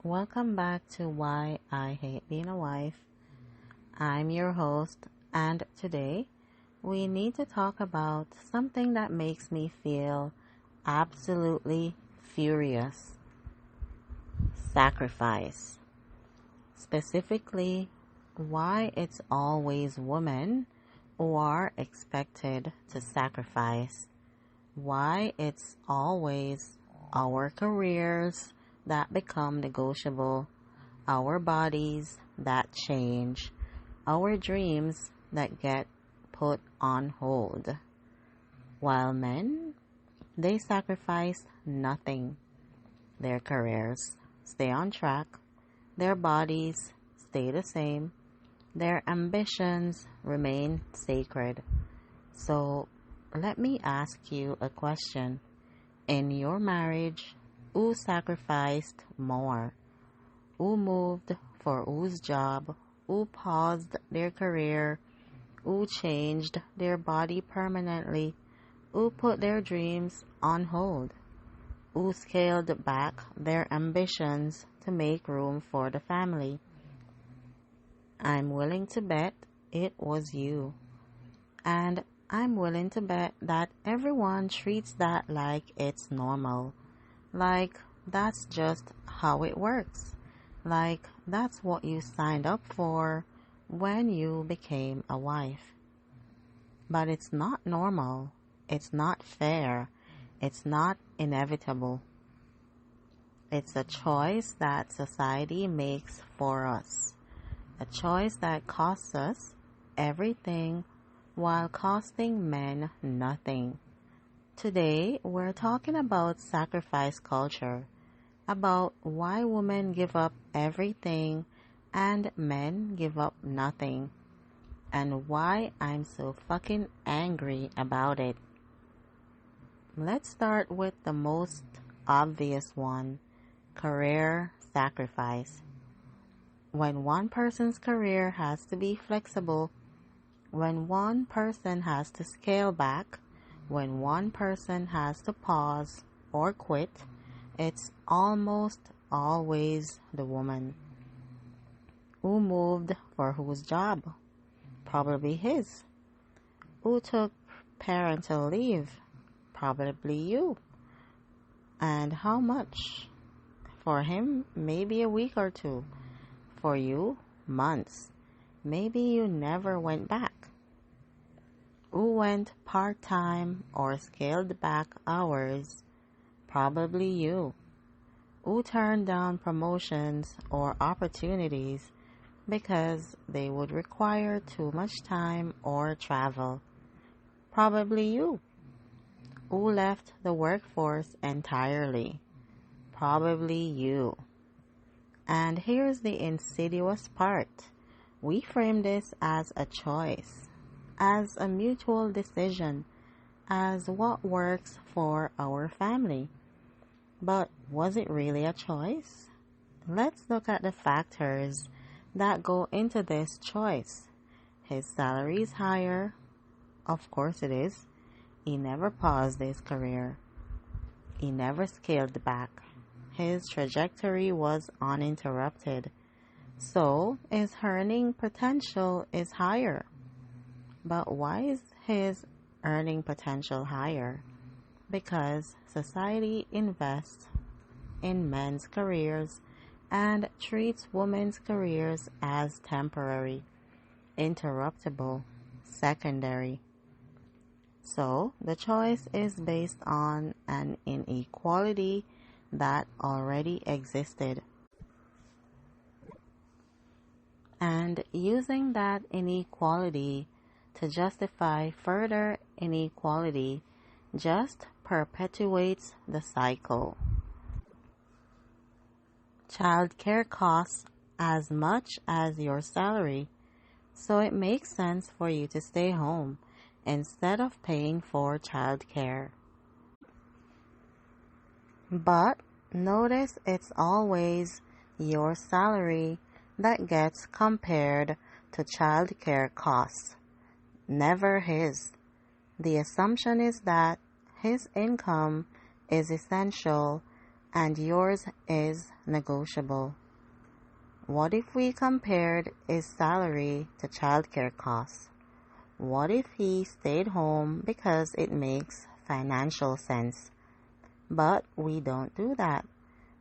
Welcome back to Why I Hate Being a Wife. I'm your host, and today we need to talk about something that makes me feel absolutely furious: sacrifice. Specifically, why it's always women who are expected to sacrifice, why it's always our careers that become negotiable, our bodies that change, our dreams that get put on hold. While men, they sacrifice nothing. Their careers stay on track, their bodies stay the same, their ambitions remain sacred. So let me ask you a question. In your marriage, who sacrificed more? Who moved for whose job? Who paused their career? Who changed their body permanently? Who put their dreams on hold? Who scaled back their ambitions to make room for the family? I'm willing to bet it was you. And I'm willing to bet that everyone treats that like it's normal. Like that's just how it works. Like that's what you signed up for when you became a wife. But it's not normal. It's not fair. It's not inevitable. It's a choice that society makes for us. A choice that costs us everything while costing men nothing. Today, we're talking about sacrifice culture, about why women give up everything and men give up nothing, and why I'm so fucking angry about it. Let's start with the most obvious one: career sacrifice. When one person's career has to be flexible, when one person has to scale back, when one person has to pause or quit, it's almost always the woman. Who moved for whose job? Probably his. Who took parental leave? Probably you. And how much? For him, maybe a week or two. For you, months. Maybe you never went back. Who went part-time or scaled back hours? Probably you. Who turned down promotions or opportunities because they would require too much time or travel? Probably you. Who left the workforce entirely? Probably you. And here's the insidious part. We frame this as a choice, as a mutual decision, as what works for our family. But was it really a choice? Let's look at the factors that go into this choice. His salary is higher. Of course it is. He never paused his career. He never scaled back. His trajectory was uninterrupted. So his earning potential is higher. But why is his earning potential higher? Because society invests in men's careers and treats women's careers as temporary, interruptible, secondary. So the choice is based on an inequality that already existed. And using that inequality to justify further inequality just perpetuates the cycle. Childcare costs as much as your salary, so it makes sense for you to stay home instead of paying for childcare. But notice it's always your salary that gets compared to childcare costs, never his. The assumption is that his income is essential and yours is negotiable. What if we compared his salary to childcare costs? What if he stayed home because it makes financial sense? But we don't do that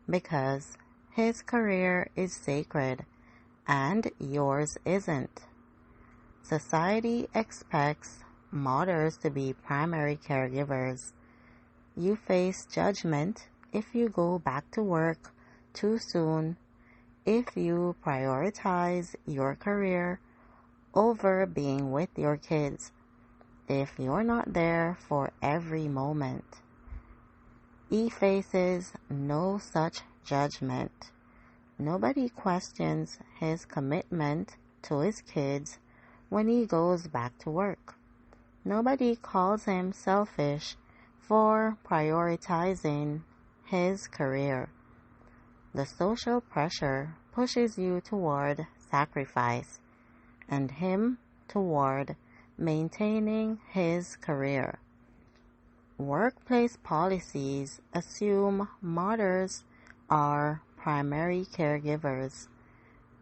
because his career is sacred and yours isn't. Society expects mothers to be primary caregivers. You face judgment if you go back to work too soon, if you prioritize your career over being with your kids, if you're not there for every moment. He faces no such judgment. Nobody questions his commitment to his kids when he goes back to work. Nobody calls him selfish for prioritizing his career. The social pressure pushes you toward sacrifice and him toward maintaining his career. Workplace policies assume mothers are primary caregivers.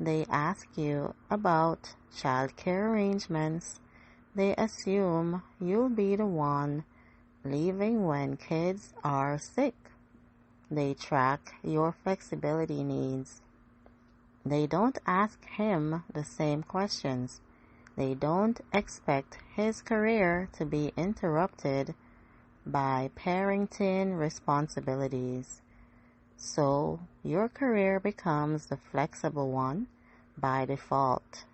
They ask you about childcare arrangements. They assume you'll be the one leaving when kids are sick. They track your flexibility needs. They don't ask him the same questions. They don't expect his career to be interrupted by parenting responsibilities. So your career becomes the flexible one by default.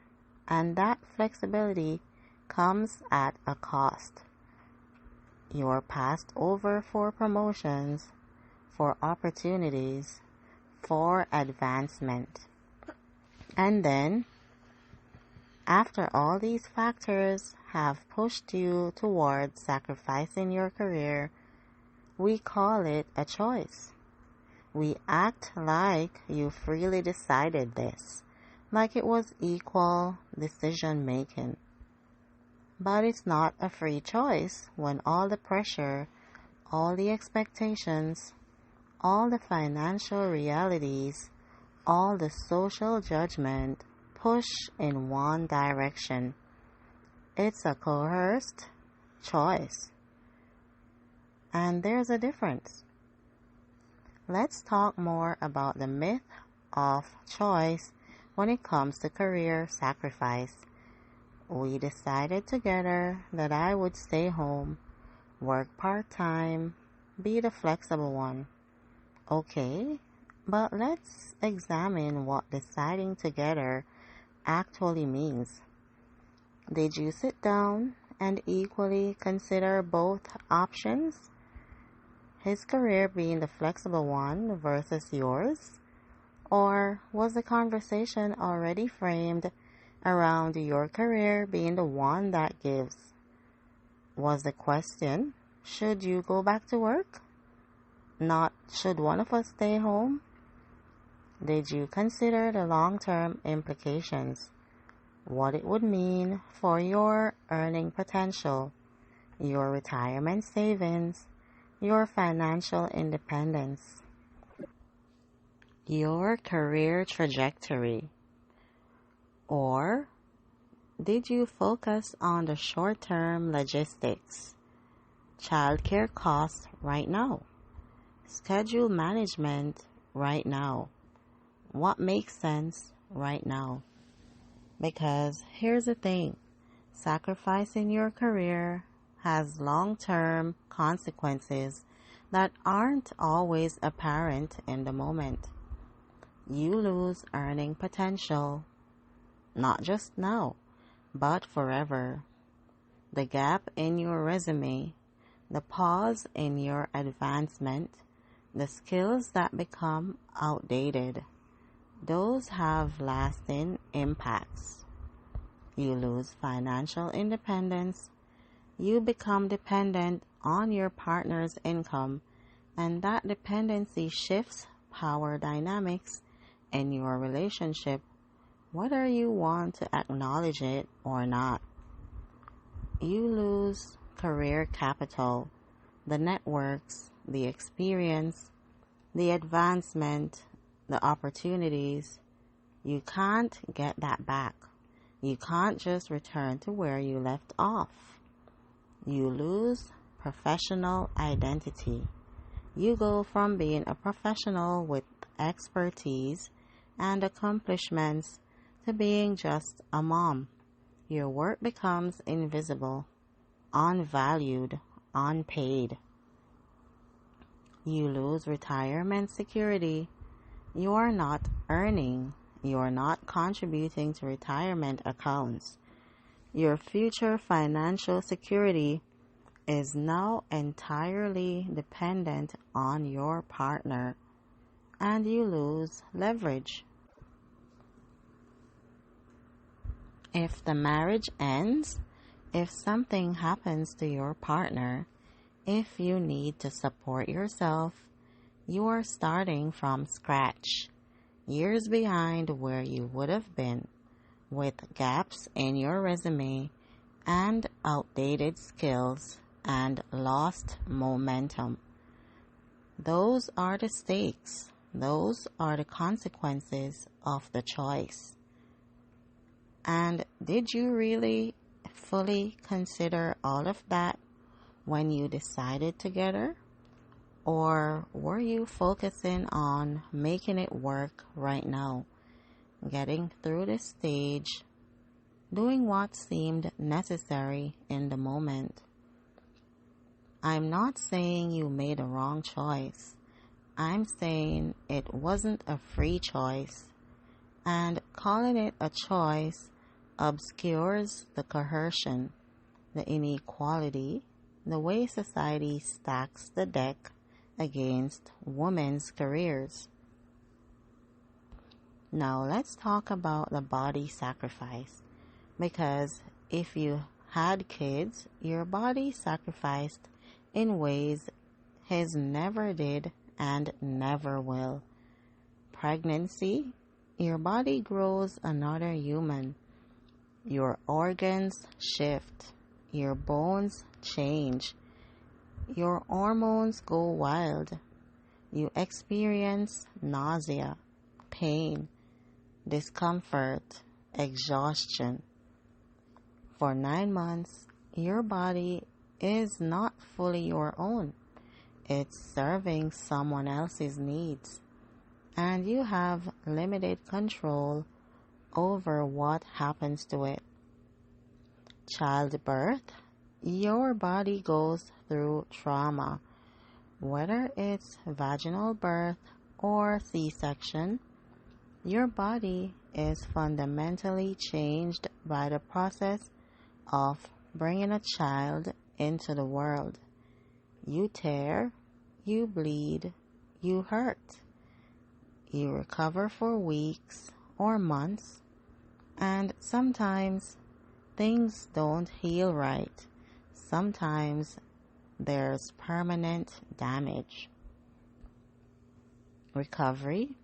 And that flexibility comes at a cost. You're passed over for promotions, for opportunities, for advancement. And then, after all these factors have pushed you towards sacrificing your career, we call it a choice. We act like you freely decided this, like it was equal decision making. But it's not a free choice when all the pressure, all the expectations, all the financial realities, all the social judgment push in one direction. It's a coerced choice. And there's a difference. Let's talk more about the myth of choice when it comes to career sacrifice. We decided together that I would stay home, work part-time, be the flexible one. Okay, but let's examine what deciding together actually means. Did you sit down and equally consider both options? His career being the flexible one versus yours? Or was the conversation already framed around your career being the one that gives? Was the question, should you go back to work? Not, should one of us stay home? Did you consider the long-term implications? What it would mean for your earning potential, your retirement savings, your financial independence, your career trajectory? Or did you focus on the short-term logistics, childcare costs right now, schedule management right now? What makes sense right now? Because here's the thing, sacrificing your career has long-term consequences that aren't always apparent in the moment. You lose earning potential, not just now, but forever. The gap in your resume, the pause in your advancement, the skills that become outdated, those have lasting impacts. You lose financial independence. You become dependent on your partner's income, and that dependency shifts power dynamics in your relationship, whether you want to acknowledge it or not. You lose career capital, the networks, the experience, the advancement, the opportunities, you can't get that back. You can't just return to where you left off. You lose professional identity. You go from being a professional with expertise and accomplishments to being just a mom. Your work becomes invisible, unvalued, unpaid. You lose retirement security. You are not earning. You are not contributing to retirement accounts. Your future financial security is now entirely dependent on your partner, and you lose leverage. If the marriage ends, if something happens to your partner, if you need to support yourself, you are starting from scratch, years behind where you would have been, with gaps in your resume and outdated skills and lost momentum. Those are the stakes. Those are the consequences of the choice. And did you really fully consider all of that when you decided together? Or were you focusing on making it work right now, getting through this stage, doing what seemed necessary in the moment? I'm not saying you made a wrong choice. I'm saying it wasn't a free choice, and calling it a choice obscures the coercion, the inequality, the way society stacks the deck against women's careers. Now let's talk about the body sacrifice, because if you had kids, your body sacrificed in ways his never did and never will. Pregnancy, your body grows another human. Your organs shift. Your bones change. Your hormones go wild. You experience nausea, pain, discomfort, exhaustion. For 9 months, your body is not fully your own. It's serving someone else's needs, and you have limited control over what happens to it. Childbirth, your body goes through trauma, whether it's vaginal birth or C-section. Your body is fundamentally changed by the process of bringing a child into the world. You tear, you bleed, you hurt. You recover for weeks or months, and sometimes things don't heal right. Sometimes there's permanent damage. Recovery.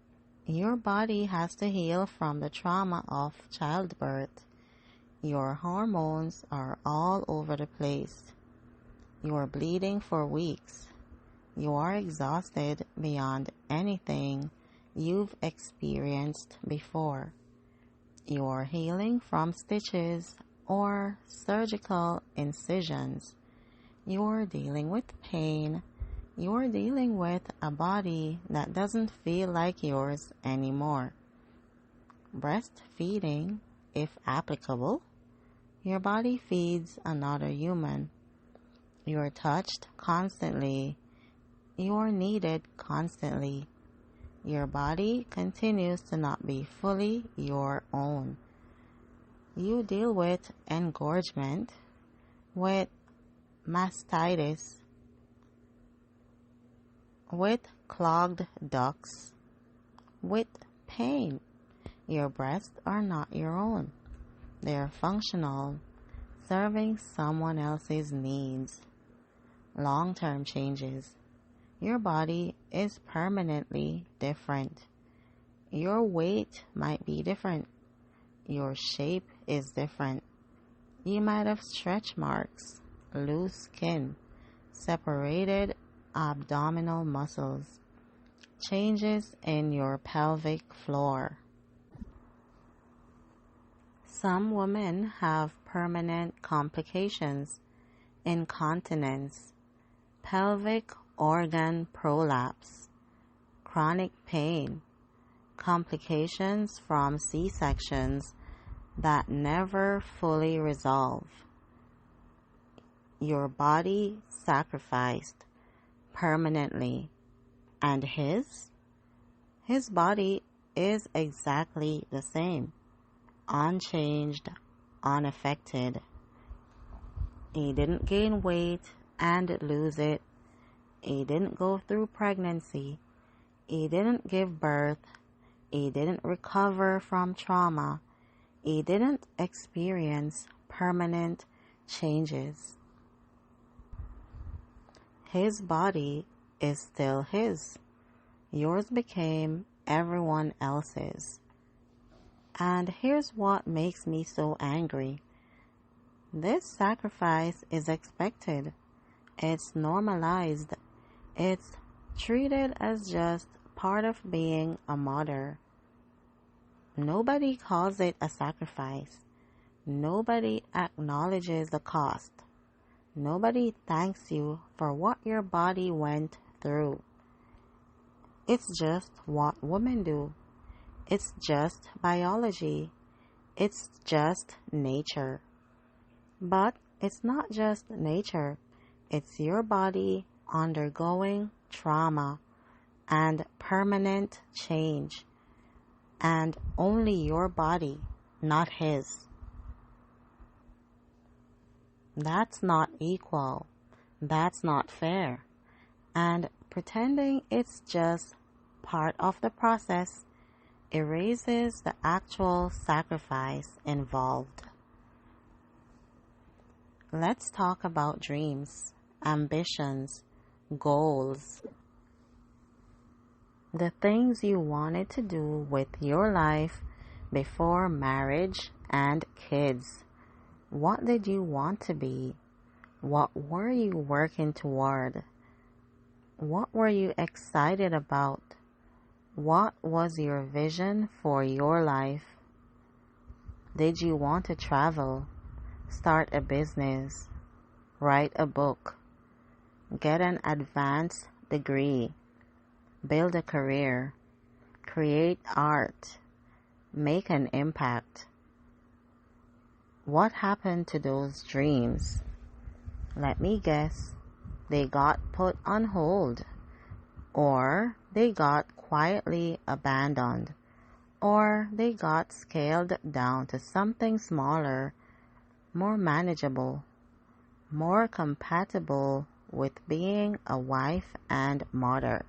Your body has to heal from the trauma of childbirth. Your hormones are all over the place. You are bleeding for weeks. You are exhausted beyond anything you've experienced before. You are healing from stitches or surgical incisions. You are dealing with pain. You are dealing with a body that doesn't feel like yours anymore. Breastfeeding, if applicable, your body feeds another human. You are touched constantly. You are needed constantly. Your body continues to not be fully your own. You deal with engorgement, with mastitis, with clogged ducts, with pain. Your breasts are not your own. They are functional, serving someone else's needs. Long-term changes. Your body is permanently different. Your weight might be different. Your shape is different. You might have stretch marks, loose skin, separated abdominal muscles, changes in your pelvic floor. Some women have permanent complications, incontinence, pelvic organ prolapse, chronic pain, complications from C-sections that never fully resolve. Your body sacrificed permanently, and his body is exactly the same, unchanged, unaffected. He didn't gain weight and lose it. He didn't go through pregnancy. He didn't give birth. He didn't recover from trauma. He didn't experience permanent changes. His body is still his. Yours became everyone else's. And here's what makes me so angry. This sacrifice is expected. It's normalized. It's treated as just part of being a mother. Nobody calls it a sacrifice. Nobody acknowledges the cost. Nobody thanks you for what your body went through. It's just what women do. It's just biology. It's just nature. But it's not just nature. It's your body undergoing trauma and permanent change. And only your body, not his. That's not equal. That's not fair. And pretending it's just part of the process erases the actual sacrifice involved. Let's talk about dreams, ambitions, goals. The things you wanted to do with your life before marriage and kids. What did you want to be? What were you working toward? What were you excited about? What was your vision for your life? Did you want to travel, start a business, write a book, get an advanced degree, build a career, create art, make an impact? What happened to those dreams? Let me guess. They got put on hold, or they got quietly abandoned, or they got scaled down to something smaller, more manageable, more compatible with being a wife and mother.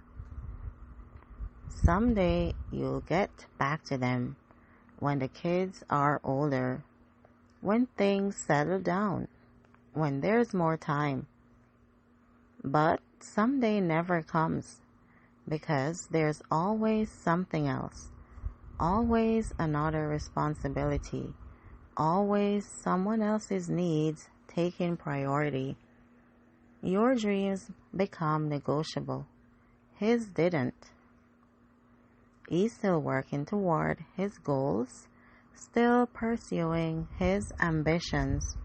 Someday you'll get back to them when the kids are older, when things settle down, when there's more time. But someday never comes, because there's always something else, always another responsibility, always someone else's needs taking priority. Your dreams become negotiable. His didn't. He's still working toward his goals, still pursuing his ambitions,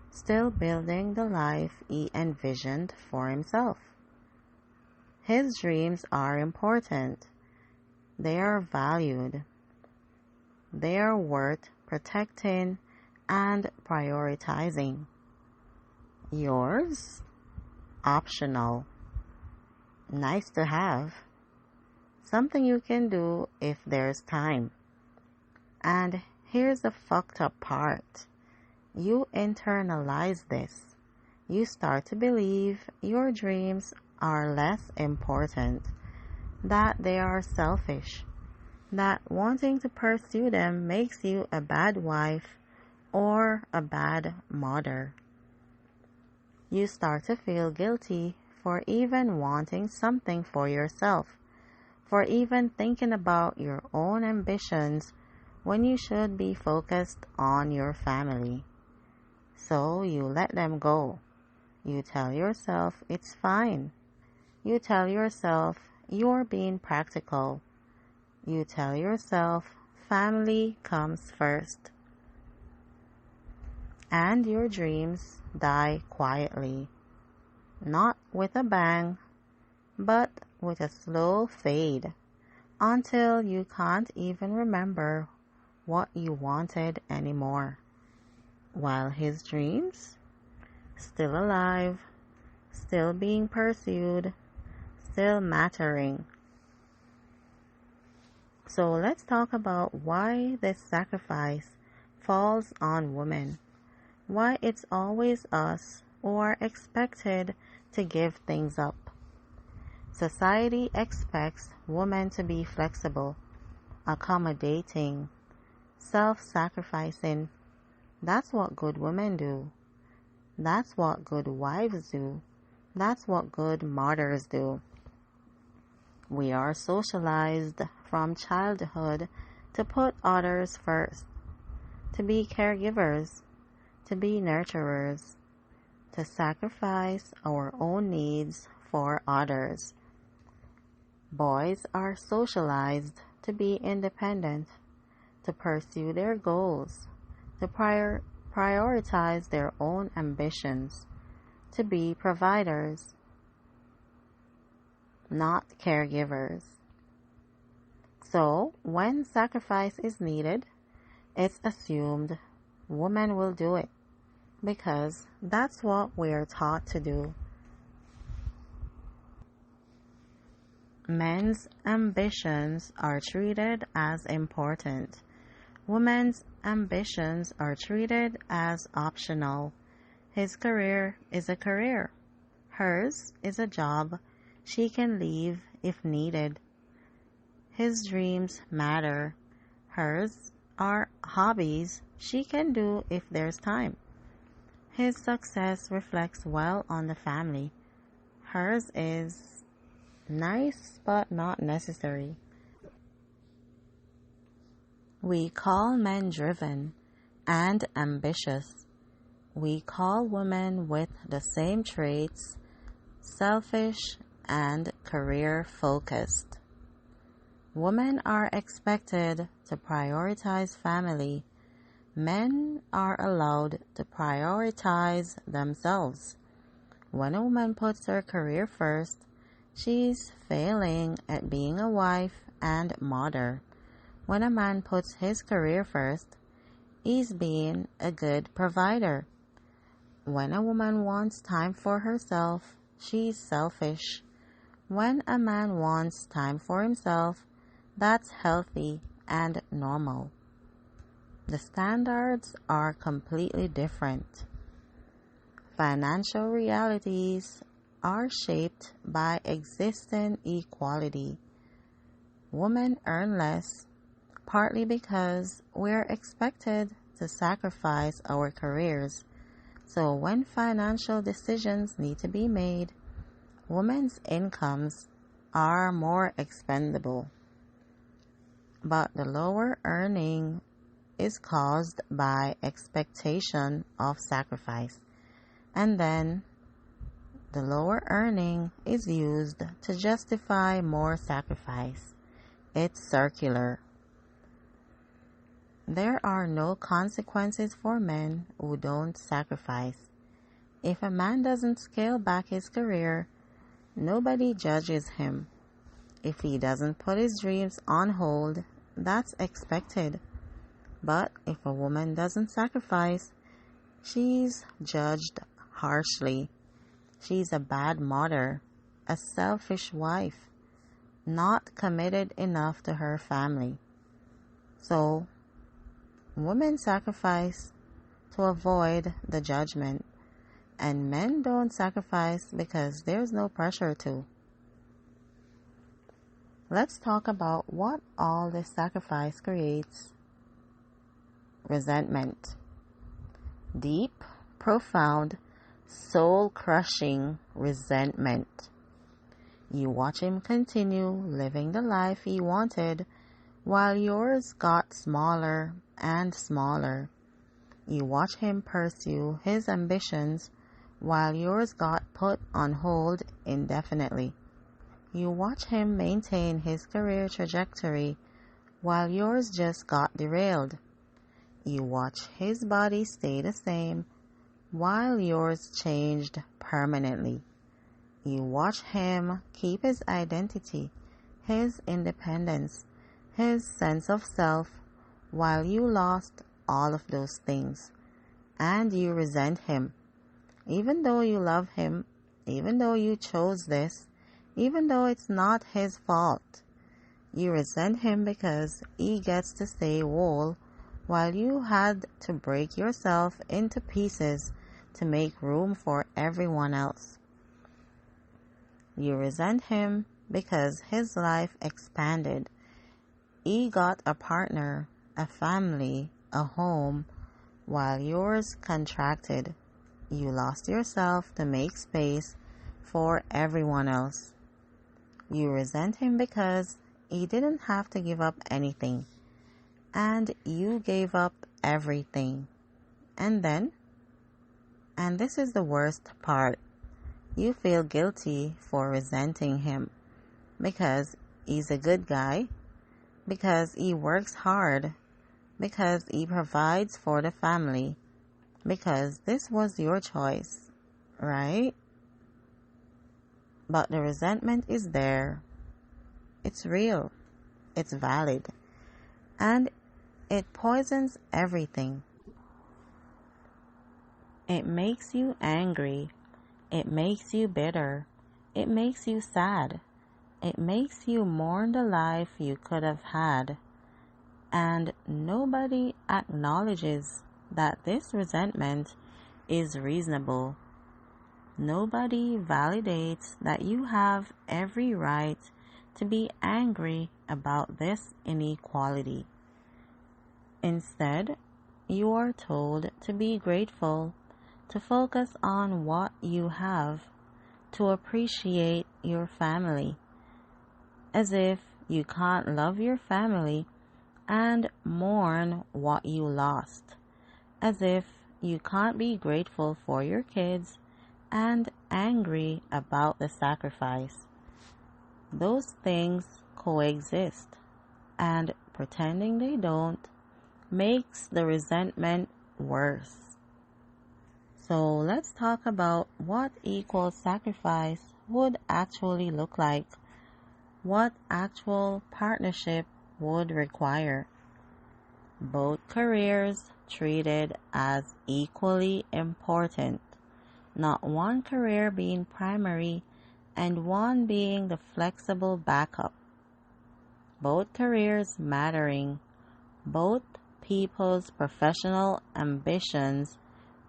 still building the life he envisioned for himself. His dreams are important. They are valued. They are worth protecting and prioritizing. Yours? Optional. Nice to have. Something you can do if there's time. And here's the fucked up part. You internalize this. You start to believe your dreams are less important, that they are selfish, that wanting to pursue them makes you a bad wife or a bad mother. You start to feel guilty for even wanting something for yourself, for even thinking about your own ambitions when you should be focused on your family. So you let them go. You tell yourself it's fine. You tell yourself you're being practical. You tell yourself family comes first, and your dreams die quietly, not with a bang, but with a slow fade, until you can't even remember what you wanted anymore, while his dreams, still alive, still being pursued, still mattering. So let's talk about why this sacrifice falls on women, why it's always us who are expected to give things up. Society expects women to be flexible, accommodating, self-sacrificing. That's what good women do. That's what good wives do. That's what good mothers do. We are socialized from childhood to put others first, to be caregivers, to be nurturers, to sacrifice our own needs for others. Boys are socialized to be independent, to pursue their goals, to prioritize their own ambitions, to be providers, not caregivers. So, when sacrifice is needed, it's assumed women will do it because that's what we're taught to do. Men's ambitions are treated as important. Women's ambitions are treated as optional. His career is a career. Hers is a job she can leave if needed. His dreams matter. Hers are hobbies she can do if there's time. His success reflects well on the family. Hers is nice but not necessary. We call men driven and ambitious. We call women with the same traits selfish and career-focused. Women are expected to prioritize family. Men are allowed to prioritize themselves. When a woman puts her career first, she's failing at being a wife and mother. When a man puts his career first, he's being a good provider. When a woman wants time for herself, she's selfish. When a man wants time for himself, that's healthy and normal. The standards are completely different. Financial realities are shaped by existing equality. Women earn less, partly because we're expected to sacrifice our careers. So when financial decisions need to be made, women's incomes are more expendable. But the lower earning is caused by expectation of sacrifice. And then the lower earning is used to justify more sacrifice. It's circular. There are no consequences for men who don't sacrifice. If a man doesn't scale back his career, nobody judges him. If he doesn't put his dreams on hold, that's expected. But if a woman doesn't sacrifice, she's judged harshly. She's a bad mother, a selfish wife, not committed enough to her family. So, women sacrifice to avoid the judgment, and men don't sacrifice because there's no pressure to. Let's talk about what all this sacrifice creates. Resentment. Deep, profound, soul-crushing resentment. You watch him continue living the life he wanted while yours got smaller and smaller. You watch him pursue his ambitions while yours got put on hold indefinitely. You watch him maintain his career trajectory while yours just got derailed. You watch his body stay the same while yours changed permanently. You watch him keep his identity, his independence, his sense of self, while you lost all of those things. And you resent him. Even though you love him, even though you chose this, even though it's not his fault. You resent him because he gets to stay whole while you had to break yourself into pieces to make room for everyone else. You resent him because his life expanded. He got a partner, a family, a home, while yours contracted. You lost yourself to make space for everyone else. You resent him because he didn't have to give up anything, and you gave up everything. And this is the worst part, you feel guilty for resenting him because he's a good guy, because he works hard, because he provides for the family, because this was your choice, right? But the resentment is there. It's real. It's valid. And it poisons everything. It makes you angry. It makes you bitter. It makes you sad. It makes you mourn the life you could have had. And nobody acknowledges that this resentment is reasonable. Nobody validates that you have every right to be angry about this inequality. Instead, you are told to be grateful, to focus on what you have, to appreciate your family, as if you can't love your family and mourn what you lost, as if you can't be grateful for your kids and angry about the sacrifice. Those things coexist, and pretending they don't makes the resentment worse. So let's talk about what equal sacrifice would actually look like, what actual partnership would require. Both careers treated as equally important, not one career being primary and one being the flexible backup. Both careers mattering, both people's professional ambitions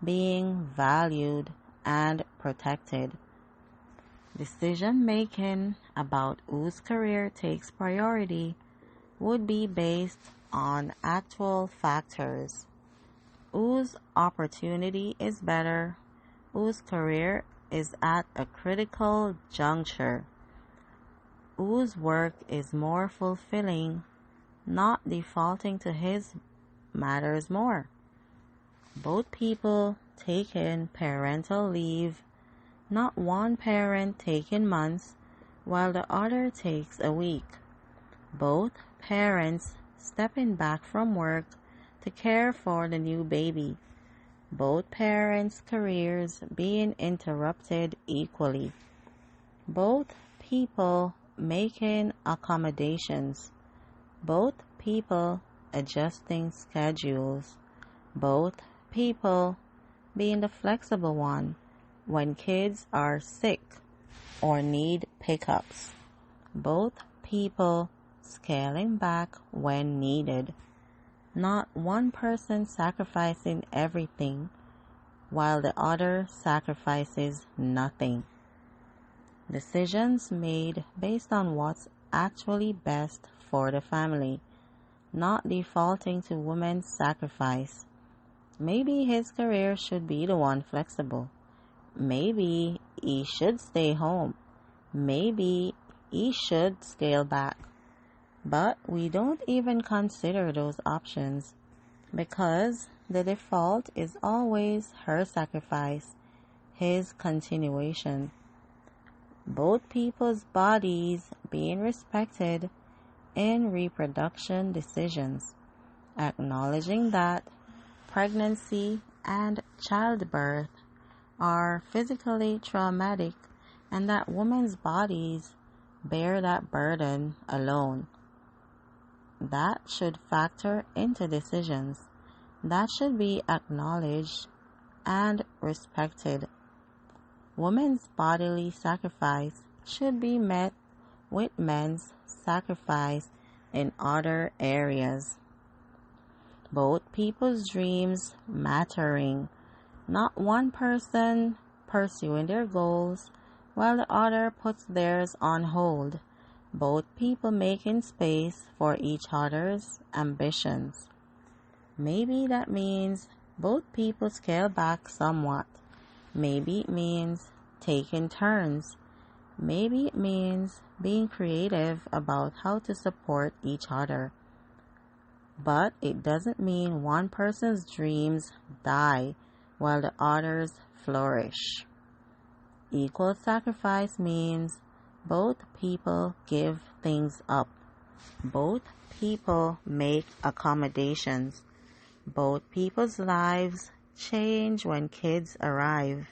being valued and protected. Decision making about whose career takes priority would be based on actual factors. Whose opportunity is better, whose career is at a critical juncture, whose work is more fulfilling, not defaulting to his matters more. Both people taking parental leave, not one parent taking months while the other takes a week. Both parents stepping back from work to care for the new baby. Both parents' careers being interrupted equally. Both people making accommodations. Both people adjusting schedules. Both people being the flexible one when kids are sick or need pickups. Both people scaling back when needed. Not one person sacrificing everything while the other sacrifices nothing. Decisions made based on what's actually best for the family, not defaulting to women's sacrifice. Maybe his career should be the one flexible. Maybe he should stay home. Maybe he should scale back. But we don't even consider those options because the default is always her sacrifice, his continuation. both people's bodies being respected in reproduction decisions, acknowledging that pregnancy and childbirth are physically traumatic and that women's bodies bear that burden alone. That should factor into decisions. That should be acknowledged and respected. Women's bodily sacrifice should be met with men's sacrifice in other areas. Both people's dreams mattering, not one person pursuing their goals while the other puts theirs on hold. Both people making space for each other's ambitions. Maybe that means both people scale back somewhat. Maybe it means taking turns. Maybe it means being creative about how to support each other. But it doesn't mean one person's dreams die while the others flourish. Equal sacrifice means both people give things up. Both people make accommodations. Both people's lives change when kids arrive.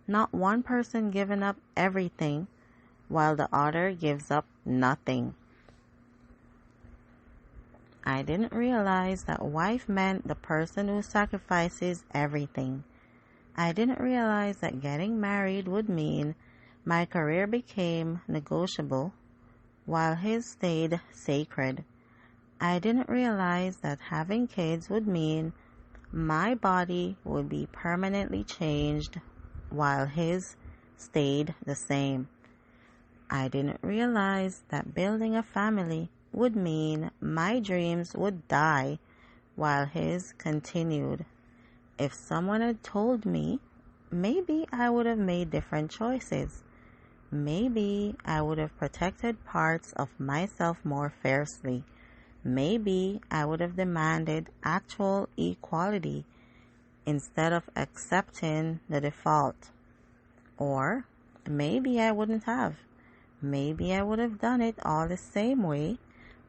Not one person giving up everything while the other gives up nothing. I didn't realize that wife meant the person who sacrifices everything. I didn't realize that getting married would mean my career became negotiable while his stayed sacred. I didn't realize that having kids would mean my body would be permanently changed while his stayed the same. I didn't realize that building a family would mean my dreams would die while his continued. If someone had told me, maybe I would have made different choices. Maybe I would have protected parts of myself more fiercely. Maybe I would have demanded actual equality instead of accepting the default. Or maybe I wouldn't have. Maybe I would have done it all the same way,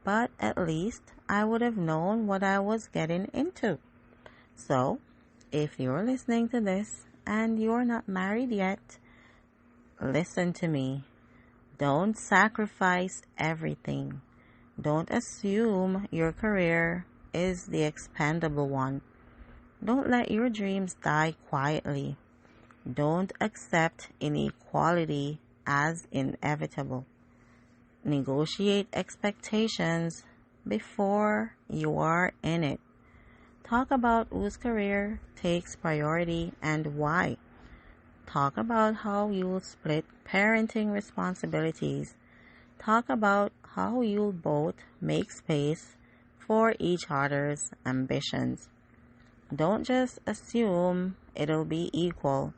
but at least I would have known what I was getting into. So, if you're listening to this and you're not married yet, listen to me. Don't sacrifice everything. Don't assume your career is the expendable one. Don't let your dreams die quietly. Don't accept inequality as inevitable. Negotiate expectations before you are in it. Talk about whose career takes priority and why. Talk about how you'll split parenting responsibilities. Talk about how you'll both make space for each other's ambitions. Don't just assume it'll be equal.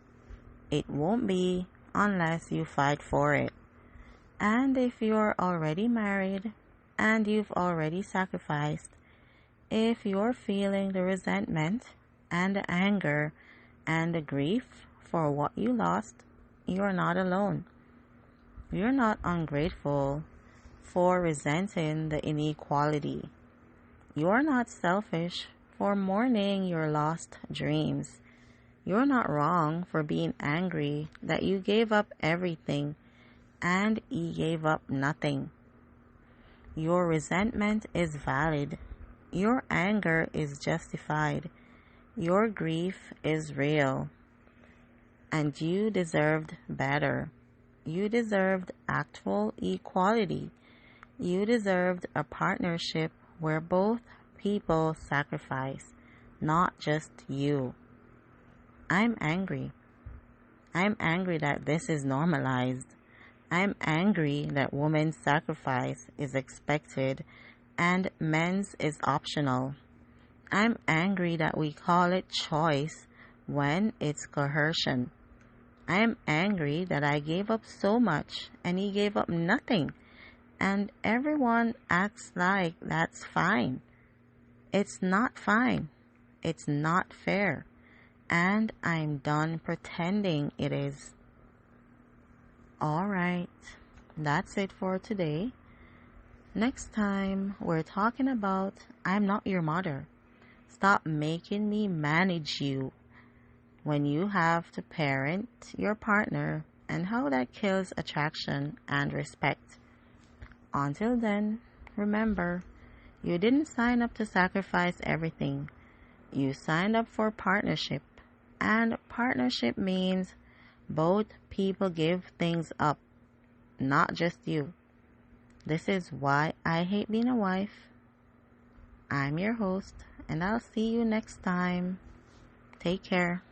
It won't be unless you fight for it. And if you're already married and you've already sacrificed, if you're feeling the resentment and the anger and the grief for what you lost, you're not alone. You're not ungrateful for resenting the inequality. You're not selfish for mourning your lost dreams. You're not wrong for being angry that you gave up everything and he gave up nothing. Your resentment is valid. Your anger is justified. Your grief is real. And you deserved better. You deserved actual equality. You deserved a partnership where both people sacrifice, not just you. I'm angry. I'm angry that this is normalized. I'm angry that women's sacrifice is expected and men's is optional. I'm angry that we call it choice when it's coercion. I'm angry that I gave up so much and he gave up nothing, and everyone acts like that's fine. It's not fine. It's not fair. And I'm done pretending it is. Alright, that's it for today. Next time, we're talking about I'm not your mother. Stop making me manage you when you have to parent your partner and how that kills attraction and respect. Until then, remember, you didn't sign up to sacrifice everything. You signed up for partnership. And partnership means both people give things up, not just you. This is why I hate being a wife. I'm your host, and I'll see you next time. Take care.